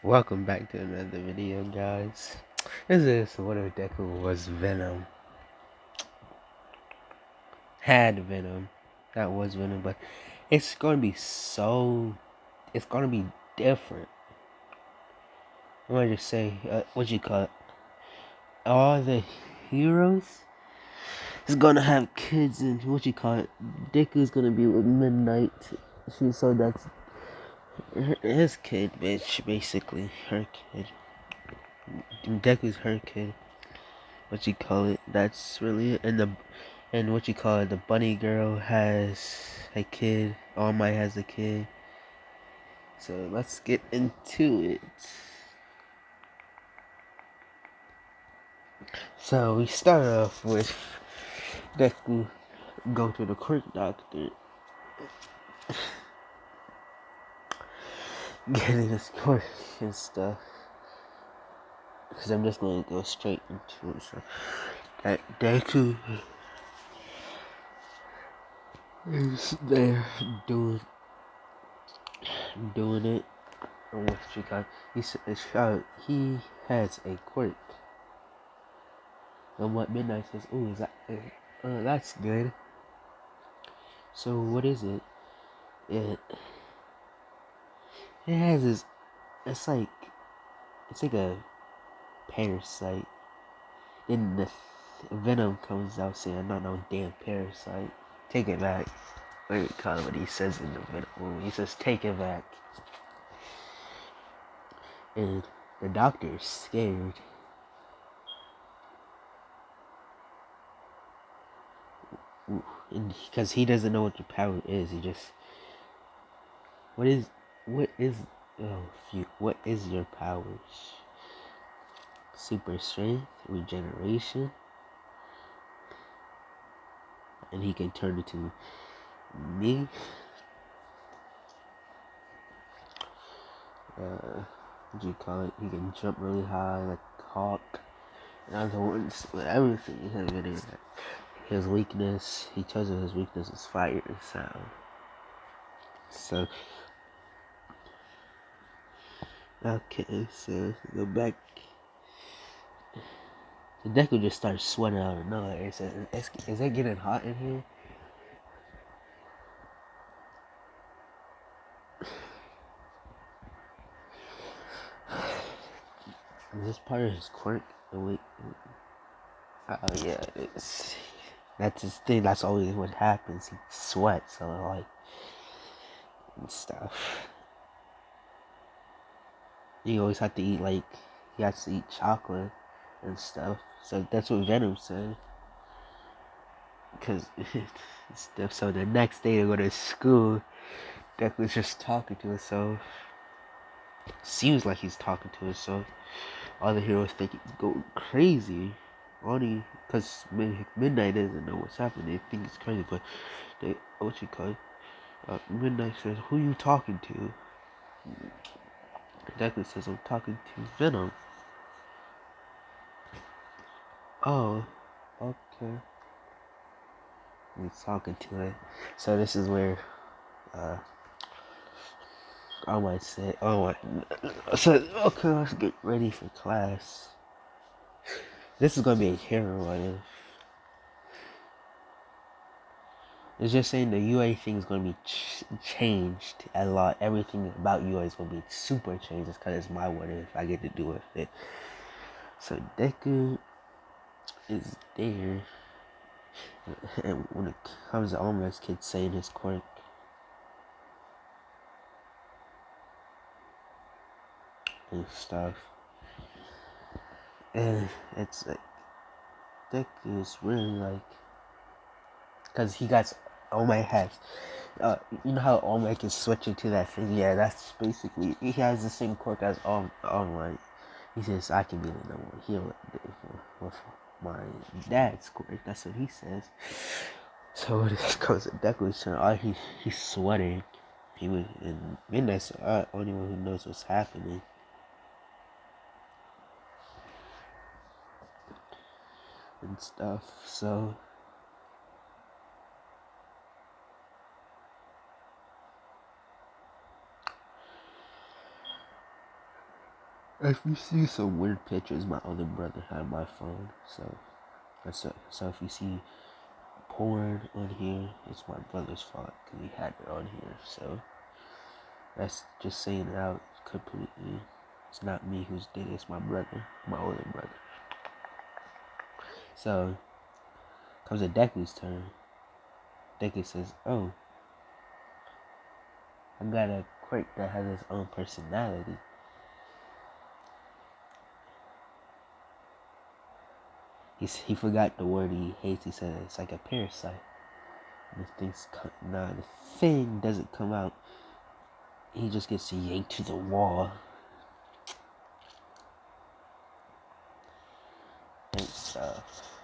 Welcome back to another video, guys. This is what if Deku was Venom. Had Venom. That was Venom, but it's gonna be it's gonna be different. I'm gonna just say, what you call it? All the heroes is gonna have kids, and what you call it? Deku's gonna be with Midnight. So that's his kid, bitch, basically. Her kid. Deku's her kid. What you call it? That's really it. And what you call it? The bunny girl has a kid. All Might has a kid. So let's get into it. So we start off with Deku go to the quirk doctor, getting his quirk and stuff. Because I'm just going to go straight into it. So that Deku is there doing it. And what you got? He has a quirk. And what Midnight says, "Oh, is that? That's good." So what is it? It it has this. It's like a parasite. Then the venom comes out saying, "I'm not no damn parasite." Take it back. What do you call it? What he says in the venom movie? He says, "Take it back." And the doctor is scared. And because he doesn't know what the power is, he just what is what is your powers? Super strength, regeneration, and he can turn into me. What do you call it? He can jump really high like Hawk. And other words, with everything he has in it. His weakness, he tells us his weakness is fire and sound. So okay, so go back. The deck will just start sweating out of nowhere. It says, is it getting hot in here? Is this part of his quirk? Oh yeah, it's that's his thing. That's always what happens. He sweats, so like and stuff. He always have to eat he has to eat chocolate and stuff. So that's what Venom said. Because stuff. So the next day they go to school. Declan's just talking to himself. Seems like he's talking to himself. All the heroes think he's going crazy. Only because Midnight doesn't know what's happening. They think it's crazy, but what you call it? Midnight says, "Who you talking to?" Declan says, "I'm talking to Venom." Oh, okay. He's talking to it. So this is where I might say, so okay, let's get ready for class. This is gonna be a hero one. It's just saying the UA thing is gonna be changed a lot. Everything about UA is gonna be super changed. It's because it's my what if I get to do with it. So Deku is there, and when it comes to Almost Kid saying his quirk, and stuff, and it's like Deku is really like, because he got All Might has. You know how All Might can switch into that thing? Yeah, that's basically, he has the same quirk as All Might. He says, "I can be the number one hero with my dad's quirk." That's what he says. So when it goes to Deku's turn, he's sweating. He was in Midnight's the only one who knows what's happening. And stuff, so If you see some weird pictures my other brother had on my phone, so if you see porn on here, it's my brother's fault because he had it on here. So that's just saying it out completely. It's not me who's did it. It's my brother, my older brother. So comes to Deku's turn. Deku says, "Oh, I got a quirk that has its own personality." He forgot the word he hates. He said it's like a parasite. And the thing doesn't come out. He just gets yanked to the wall and stuff.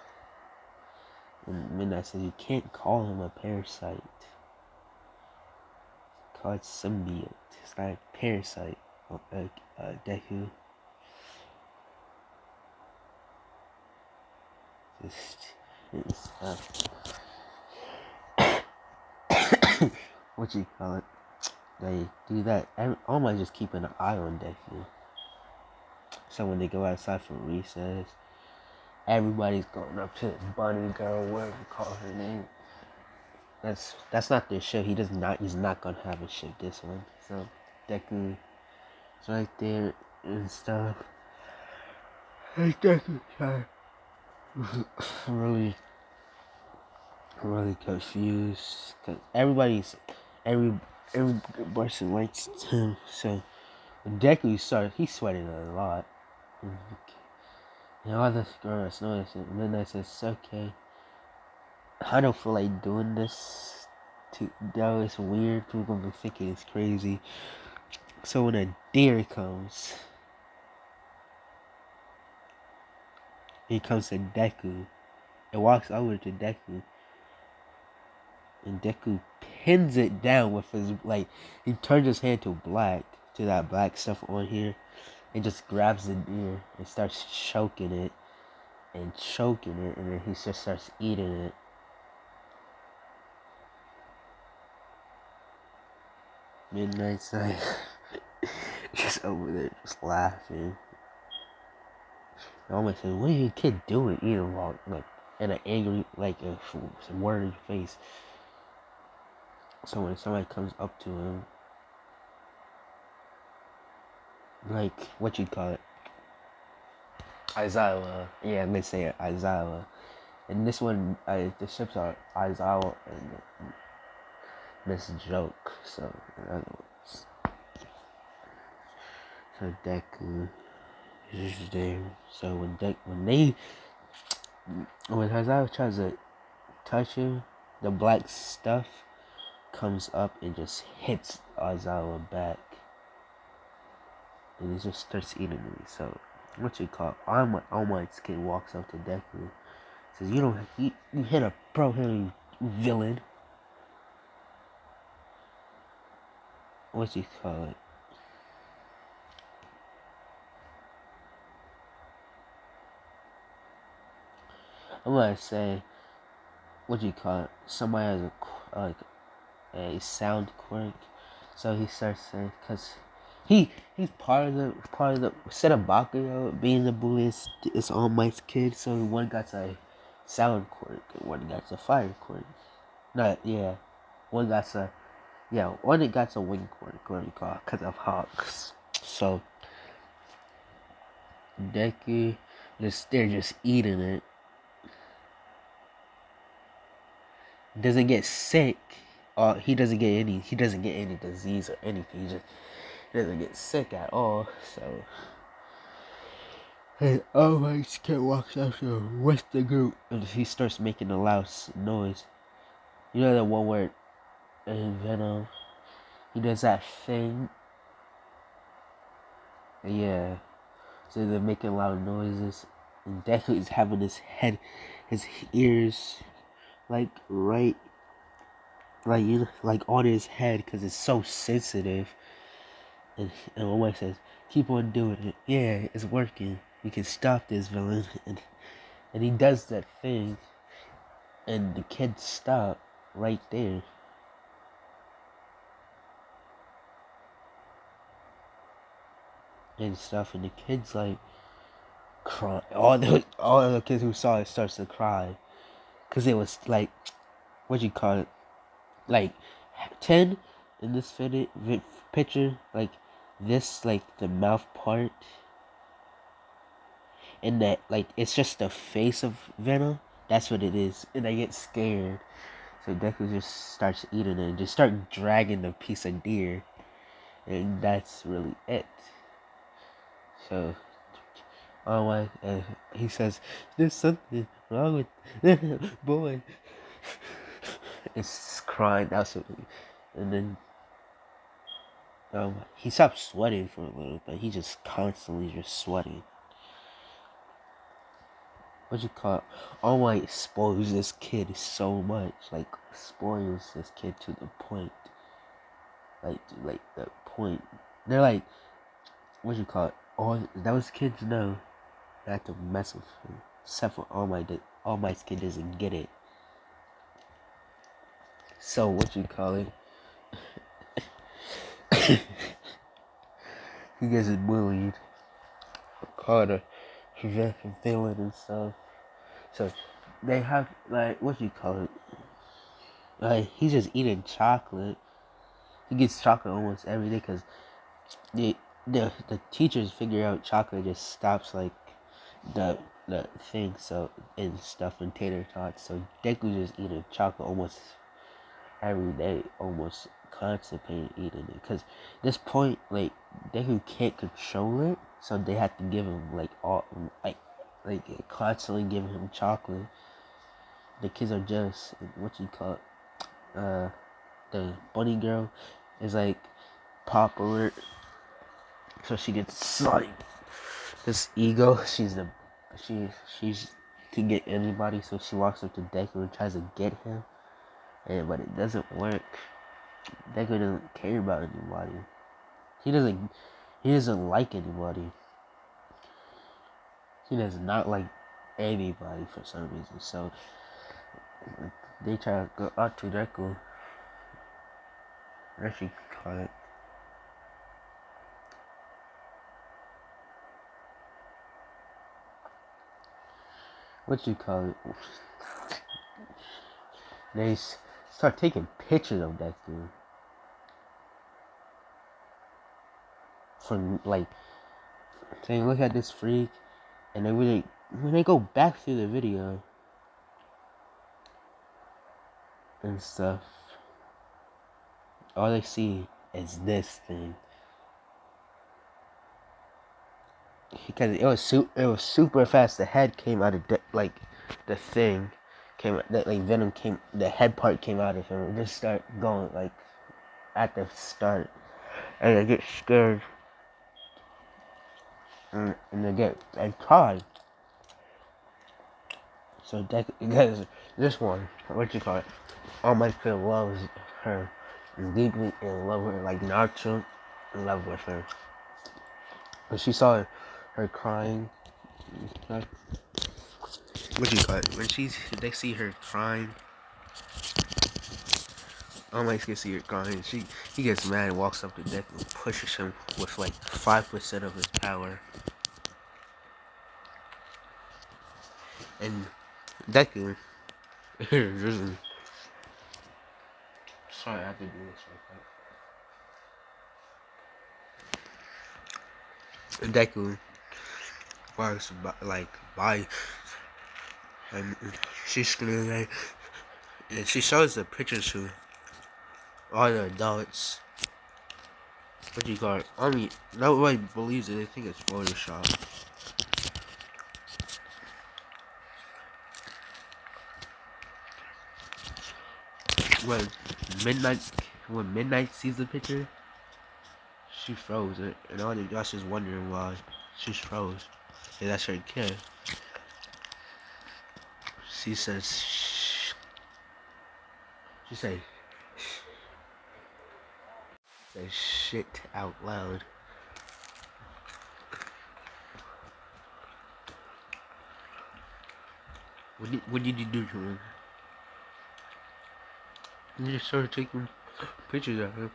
And Midnight says you can't call him a parasite. Call it symbiote. It's not a parasite. Deku. It's what you call it? They do that. Almost just keeping an eye on Deku. So when they go outside for recess, everybody's going up to the bunny girl, whatever you call her name. That's not their show. He's not gonna have a show this one. So Deku is right there and stuff. Hey Deku, sorry. really confused because every person likes him. So when Deku starts, he's sweating a lot. And all the girls notice it. Midnight says, "It's okay. I don't feel like doing this. Though it's weird. People gonna be thinking it's crazy." So when a deer comes, he comes to Deku. It walks over to Deku. And Deku pins it down with his, he turns his hand to that black stuff on here, and just grabs the deer and starts choking it, and then he just starts eating it. Midnight's like, just over there, just laughing. I almost said, "What are you kid doing eating raw?" Like, in an angry, some word in your face. So when somebody comes up to him, what you call it? Aizawa. Yeah, I'm gonna say it, Aizawa. And this one, the ships are Aizawa and Miss Joke. So, in other words. So Deku is just there. So when Aizawa tries to touch him, the black stuff comes up and just hits Aizawa back. And he just starts eating me. So, what you call All Might's kid walks up to Deku. Says, you hit a pro heavy villain. What you call it? I'm gonna say, what you call it? Somebody has a sound quirk. So he starts saying, cause he's part of the set of Bakugo being the bully is All Might's kid. So one got a sound quirk and one got a fire quirk. One got a wing quirk, what do you call it, because of Hawks. So Deku, they're just eating it. Doesn't get sick. He doesn't get any disease or anything. He just doesn't get sick at all. So and All Might's kid walks up to him with the group and he starts making a loud noise. You know the one where in Venom he does that thing. Yeah. So they're making loud noises, and Deku is having his ears, right, on his head, because it's so sensitive. And my wife says, "Keep on doing it. Yeah, it's working. We can stop this villain." And he does that thing, and the kids stop right there. and stuff, and the kids like cry. All the kids who saw it starts to cry, cause it was like, what you call it, like 10 in this picture, like this, like the mouth part, and that, like, it's just the face of Venom. That's what it is, and I get scared. So Deku just starts eating it and just start dragging the piece of deer, and that's really it. So, oh my, he says, "There's something wrong with boy." It's crying absolutely, and then he stopped sweating for a little, but he just constantly just sweating. What you call it? All Might spoils this kid so much, like spoils this kid to the point, like the point. They're like, what you call it? All those kids know not to mess with him, except for All Might. All Might's kid doesn't get it. So what you call it? He gets bullied, called a villain and stuff. So they have, like, what you call it? Like, he's just eating chocolate. He gets chocolate almost every day because the the teachers figure out chocolate just stops like the thing, so, and stuff, and tater tots. So Deku just eating chocolate almost every day, almost constipated eating it. Cause this point, like, Deku can't control it, so they have to give him like all like constantly giving him chocolate. The kids are just, what you call it, the bunny girl is like popular, so she gets like this ego. She's can get anybody, so she walks up to Deku and tries to get him, but it doesn't work. Deku doesn't care about anybody. He doesn't like anybody. He does not like anybody for some reason. So they try to go out to Deku. Actually, call it. What you call it? They start taking pictures of Deku. From, like, saying, "Look at this freak," and then when they go back through the video and stuff, all they see is this thing. Because it was super fast. The head came out of the thing came that, like, Venom came. The head part came out of him. And just start going like at the start, and I get scared, and they get and cry. So because this one, what you call it? All My Friend loves her, deeply in love with her, like Naruto in love with her. When she saw her crying, what you call it? When they see her crying, All Might can see her crying. He gets mad and walks up to Deku and pushes him with like 5% of his power. And Deku, sorry, I have to do this real quick. And Deku walks by, and she's screaming, like, and she shows the pictures to all the adults. What do you call it? I mean, nobody believes it. They think it's Photoshop. When Midnight, when Midnight sees the picture, she froze it, and all the adults is wondering why she froze. And that's her kid. She says, shh. She says shit out loud. What did you do to him? You just started taking pictures of him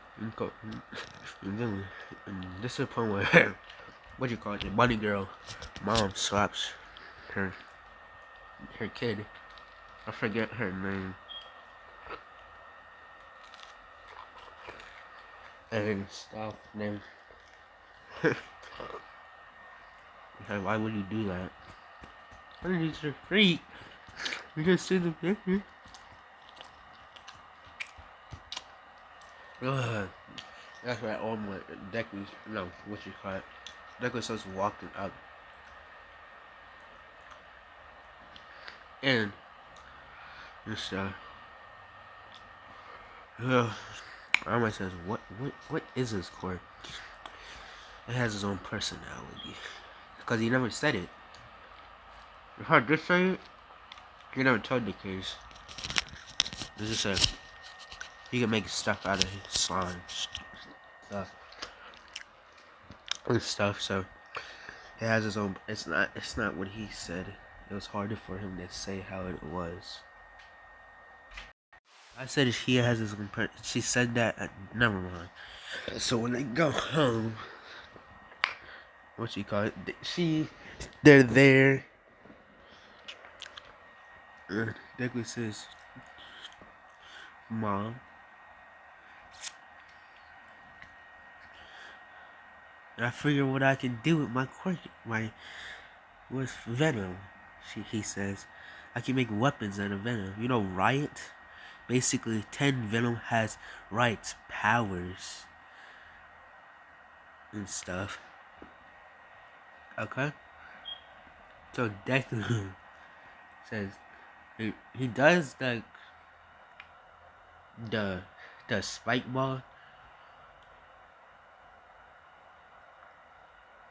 and this is the point where what you call it? The bunny girl mom slaps her kid. I forget her name. And stuff. Then why would you do that? I didn't use your freak. You just see the picture. Ugh. That's why all my Deku's, no, what you call it? Deku starts walking up. And stuff. Armor says, what is this core? It has its own personality. Because he never said it. If I did say it, he never told the case. It's just said he can make stuff out of his slime. Stuff. And stuff, so it has its own, it's not what he said. It was harder for him to say how it was. I said he has his own she said that, never mind. So when they go home, what you call it? They're there. Deku says, "Mom, I figure what I can do with with venom." He says, "I can make weapons out of venom. You know, Riot. Basically, 10 venom has Riot's powers and stuff. Okay." So Deku says he does the spike ball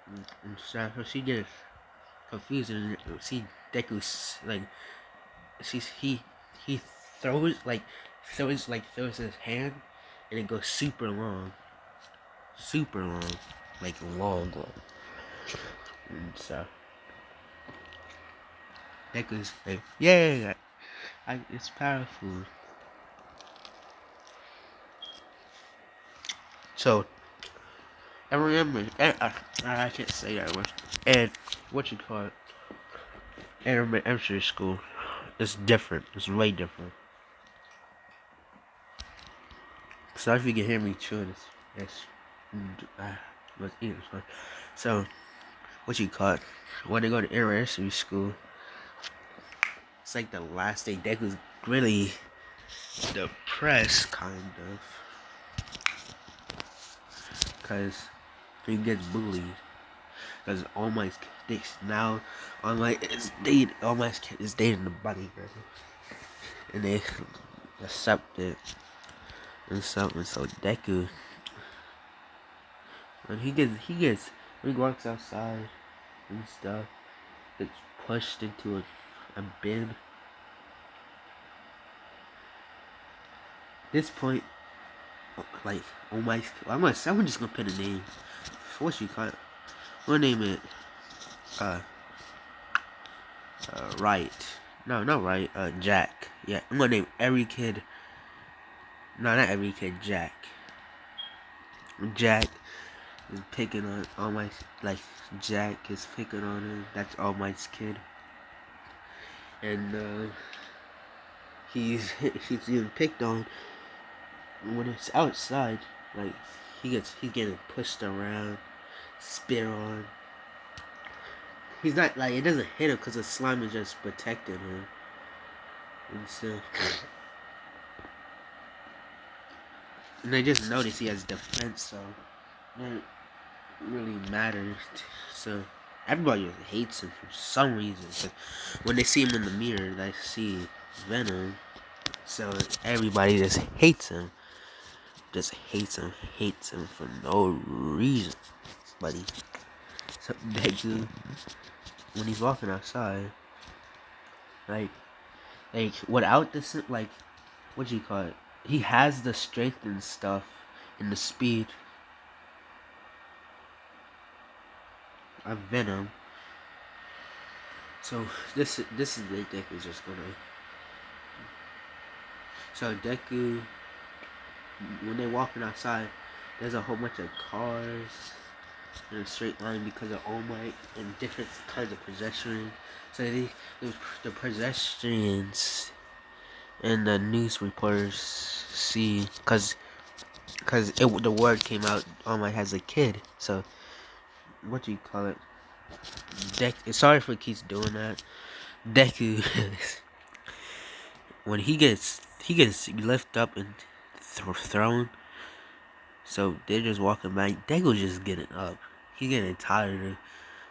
and stuff. So she gets confused and see Deku's like he throws his hand and it goes super long, like long. And so Deku's like, yeah, it's powerful. So I remember, I can't say that word. And what you call it? Elementary school is different. It's way different. Sorry if you can hear me chewing. Let's eat this. So, what you call it? When they go to elementary school, it's like the last day. Deku's really depressed, kind of, because he gets bullied. Because All Might's now, All Might is dating the bunny girl, and they accept it and something. So Deku, when when he walks outside and stuff, gets pushed into a bin. This point, like, All Might's, I'm just gonna put a name. What you call it? We'll name it right. No, not right. Jack. Yeah, I'm gonna name every kid. No, not every kid. Jack. Jack is picking on All Might. Like, Jack is picking on him. That's All Might's kid. And he's getting picked on when it's outside. Like, he's getting pushed around, spit on. He's not, like, it doesn't hit him because the slime is just protecting him. And so, and I just noticed he has defense, so it really matters. So everybody just hates him for some reason. Cause when they see him in the mirror, they see Venom. So everybody just hates him. Hates him for no reason, buddy. So Deku, when he's walking outside, like without this, like, what do you call it? He has the strength and stuff and the speed of Venom. So this is the Deku's just gonna. So Deku, when they're walking outside, there's a whole bunch of cars in a straight line because of All Might and different kinds of pedestrians. So the pedestrians and the news reporters see, cause the word came out All Might has a kid. So what do you call it? Sorry for keeps doing that. Deku, when he gets lifted up and thrown. So they're just walking by. Deku just getting up. He's getting tired.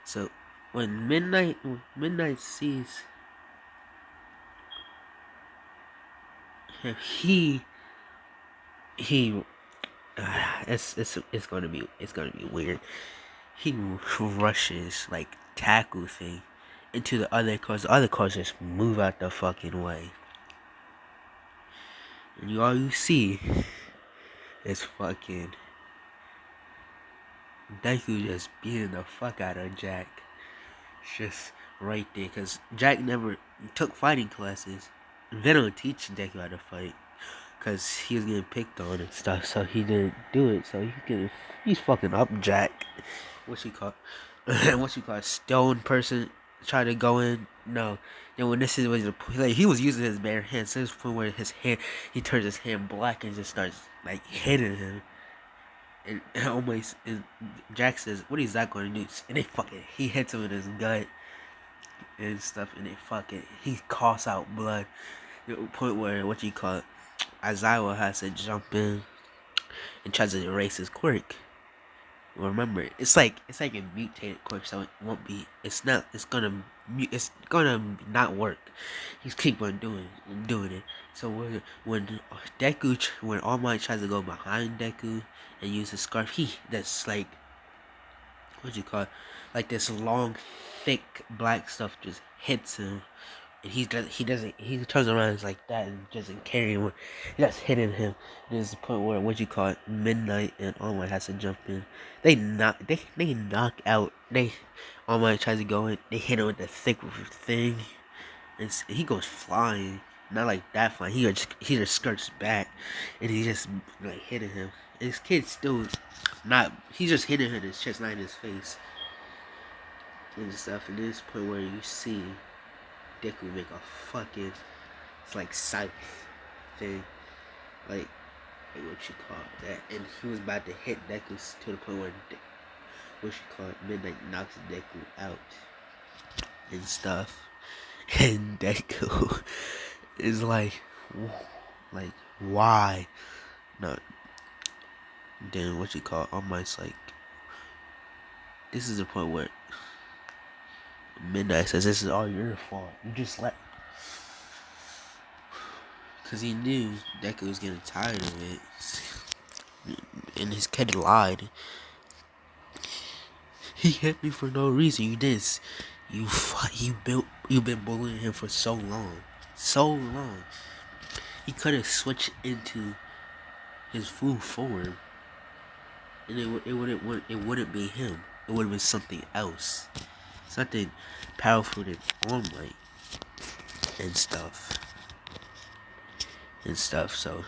So when Midnight sees him, he it's gonna be weird. He rushes like tackle thing into the other cars. The other cars just move out the fucking way, and all you see is fucking Deku just beating the fuck out of Jack. Just right there, cause Jack never took fighting classes. Venom teach Deku how to fight, cause he was getting picked on and stuff, so he didn't do it. So he's fucking up Jack. What you call, stone person try to go in? No. Then when this is was like he was using his bare hand, so this point where his hand he turns his hand black and just starts like hitting him. And almost and Jack says, "What is that going to do?" And he hits him in his gut and stuff, and he coughs out blood. The point where Aizawa has to jump in and tries to erase his quirk. Remember, it's like a mutated quirk, so it won't be. It's not. It's gonna not work. He's keep on doing it. So when All Might tries to go behind Deku and use his scarf, that's like like this long, thick black stuff just hits him, and he turns around like that and doesn't carry him. That's hitting him. There's the point where Midnight and All Might has to jump in. They knock out. All Might tries to go in. They hit him with the thick thing, and he goes flying. Not like that flying. He just skirts back, and he just like hitting him. And his kid's still not. He's just hitting him in his chest, not in his face, and stuff. And this point where you see Deku make a fucking, it's like scythe thing, like what you call that, and he was about to hit Deku to the point where Midnight knocks Deku out and stuff, and Deku is like why? No, then All Might's like, this is the point where Midnight says, "This is all your fault. You just let." Because he knew Deku was getting tired of it. And his kid lied. He hit me for no reason. You did. You've been bullying him for so long. So long. He could have switched into his full form. And it wouldn't be him. It would have been something else. Something powerful than All Might. And stuff. So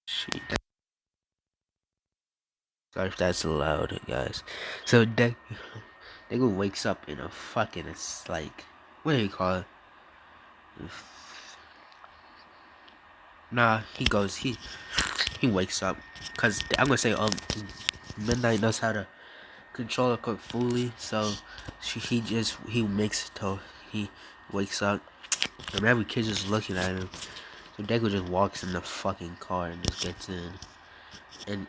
shit. Sorry if that's loud, guys. So Deku wakes up in a fucking, it's like, what do you call it? Nah, he wakes up, cause I'm gonna say Midnight knows how to control a cook fully, so he makes it till he wakes up, and every kid just looking at him. So Deku just walks in the fucking car and just gets in, and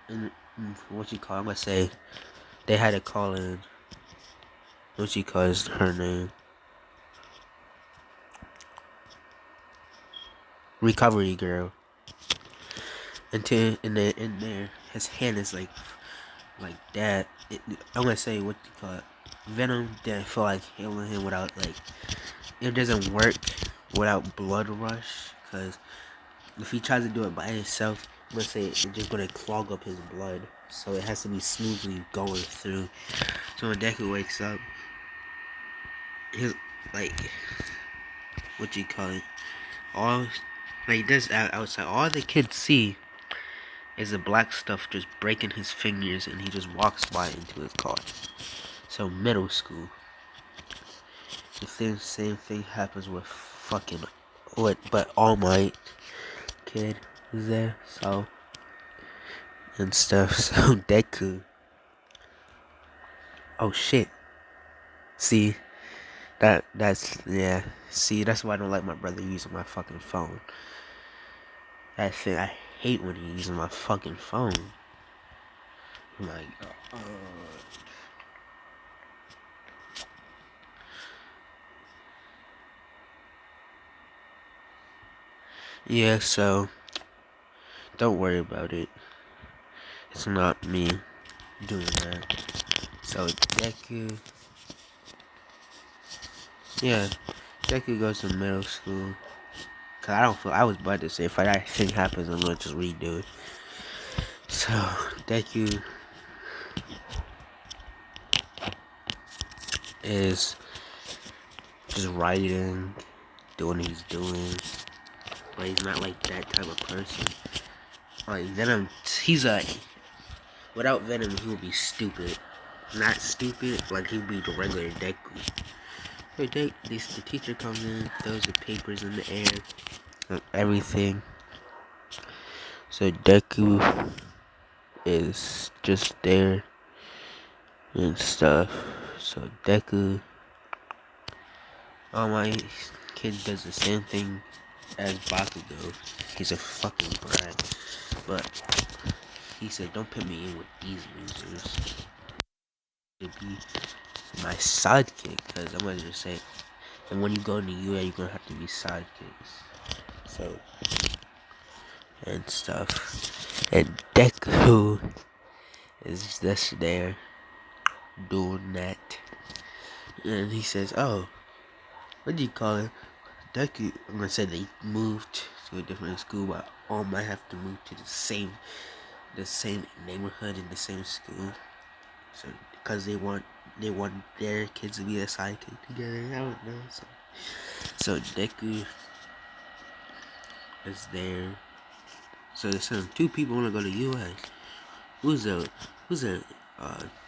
I'm gonna say they had to call in her name, recovery girl. In there, his hand is like that. I'm gonna say Venom didn't feel like healing him without it doesn't work without blood rush, because if he tries to do it by himself, I'm gonna say it's just gonna clog up his blood. So it has to be smoothly going through. So when Deku wakes up, his all this outside, all the kids see is the black stuff just breaking his fingers, and he just walks by into his car. So middle school, the same thing happens with fucking but All Might kid is there, so and stuff. So Deku, oh shit. See that's yeah. See, that's why I don't like my brother using my fucking phone. That thing, I hate when he uses my fucking phone. I'm like, yeah. So don't worry about it. It's not me doing that. So Deku, yeah, Deku goes to middle school. Cause I don't feel I was about to say if that thing happens, I'm gonna just redo it. So Deku is just writing, doing what he's doing, but he's not like that type of person. Like Venom, he's a without Venom, he would be stupid. Not stupid, like he'd be the regular Deku. So the teacher comes in, throws the papers in the air, and everything. So Deku is just there and stuff. So Deku, all my kid does the same thing as Bakugo. He's a fucking brat. But he said, don't put me in with these losers. To be my sidekick, because I'm gonna just say, and when you go to UA, you're gonna have to be sidekicks. So, and stuff. And Deku is just there doing that. And he says, oh, what do you call it? Deku, I'm gonna say they moved to a different school, but all might have to move to the same neighborhood in the same school. So because they want their kids to be a sidekick together. I don't know. So Deku is there. So there's two people want to go to UA. Who's the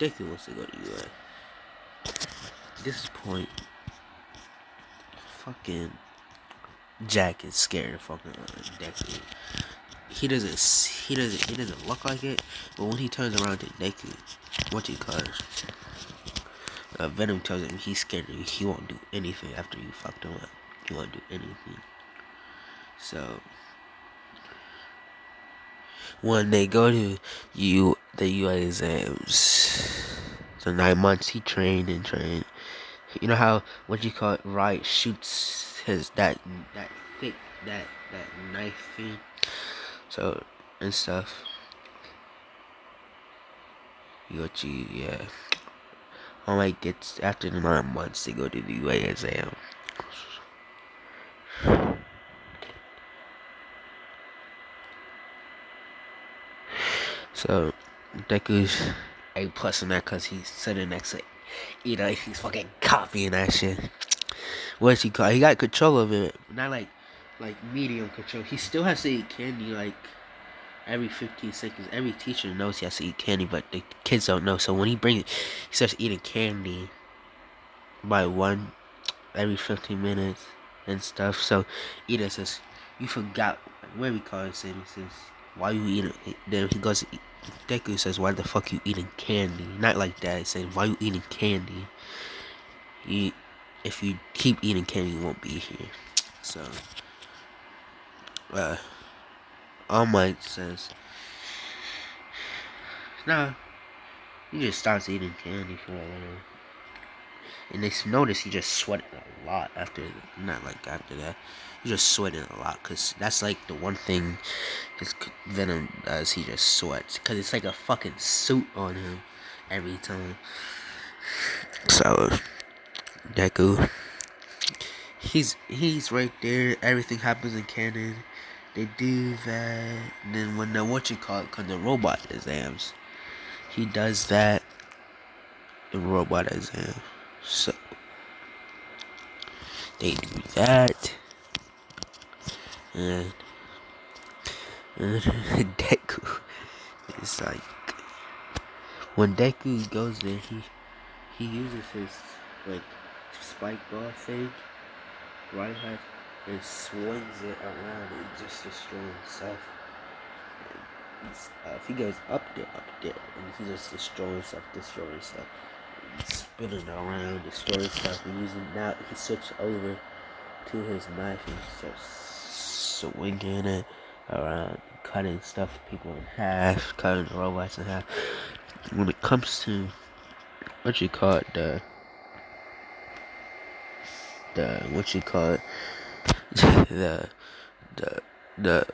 Deku wants to go to UA. At this point, fucking Jack is scared of fucking Deku. He doesn't look like it, but when he turns around to Deku, what he calls Venom tells him he's scared of you. He won't do anything after you fucked him up. He won't do anything. So when they go to the UA exams, so 9 months he trained and trained. You know how what you call it, right? Shoots his that thick that knife thing. So and stuff. Yeah. I'm like it's after the 9 months they go to the UA exam. So Deku's A+ in that because he's sitting next to he's fucking copying that shit. What's he called? He got control of it, not like medium control. He still has to eat candy like every 15 seconds. Every teacher knows he has to eat candy, but the kids don't know. So when he starts eating candy by one every 15 minutes and stuff. So Ida says, "You forgot where we call it." He says, "Why you eating?" Then he goes. Deku says, "Why the fuck you eating candy?" Not like that. He said, "Why you eating candy? If you keep eating candy, you won't be here." So, All Might says, "Nah, he just starts eating candy for a little." And they notice he just sweated a lot after, not like after that. He just sweated a lot, because that's like the one thing his Venom does. He just sweats, because it's like a fucking suit on him every time. So, Deku, he's right there. Everything happens in canon. They do that. And then when the robot exams, he does that. The robot exam. So, they do that. And Deku It's like when Deku goes there, he uses his like spike ball thing, right hand, and swings it around and just destroying stuff. If he goes up there, and he just destroying stuff, spinning around, destroying stuff, and using now he switched over to his knife and starts swinging it around, cutting stuff, people in half, cutting robots in half. When it comes to what you call it, what you call it, the the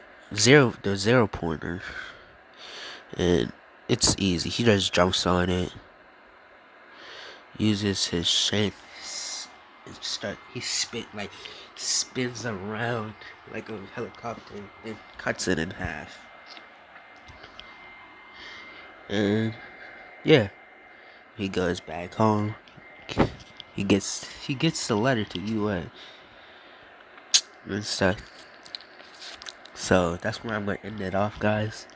the zero pointer, and it's easy. He just jumps on it, uses his strength, and spins around like a helicopter and cuts it in half. And yeah, he goes back home. He gets the letter to UN and stuff. So that's where I'm gonna end it off, guys.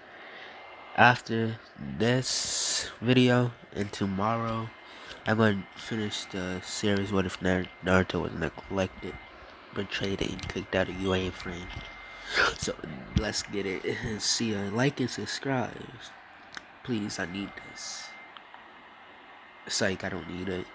After this video and tomorrow, I'm gonna finish the series What If Naruto was neglected, betrayed, and kicked out of UA frame. So let's get it. See ya. Like and subscribe. Please, I need this. Psych, I don't need it.